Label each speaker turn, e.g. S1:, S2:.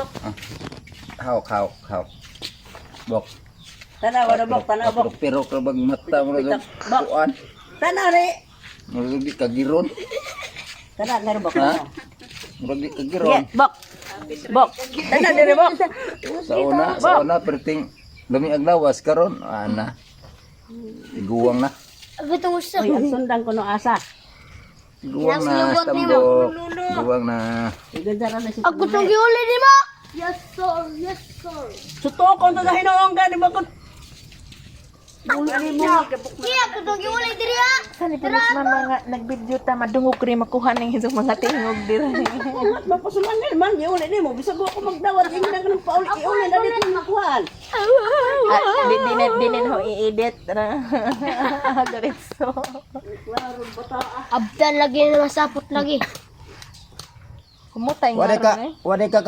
S1: bok.
S2: Hawak. Bok.
S1: Tanaw na bok, tanaw bok.
S2: Pero kabag mata mo na
S1: Bok.
S2: kuan.
S1: Tanaw ni.
S2: Murag di kagiron.
S1: Tanaw na bok.
S2: Ha? Murag di kagiron.
S1: Yeah, bok. Bok. Tanaw dire bok.
S2: Sa una perting lami ang lawas karon ana. Iguwang na.
S1: Uy, ang sundan ko no asa.
S2: Iguwang na stambok. Iguwang na.
S1: Igandara na si.
S3: Ako tong giuli di mo. Yes sir.
S1: Suto ko to hinoong gani bakit.
S3: Iya, ako tong giuli diri ha.
S4: Sani pilis man mga nagbidyo ta madungog rin makuha ng isang mga tingog diri.
S1: Mapasulangan man, yun ni mo. Bisag ako magdawat, hindi na ganun pauli-uli na dito makuhaan.
S4: Dinin ho i-edit na. Diretso.
S3: Abdan lagi na masapot lagi.
S4: Kumutay nga
S2: Wala
S4: ron eh.
S2: ka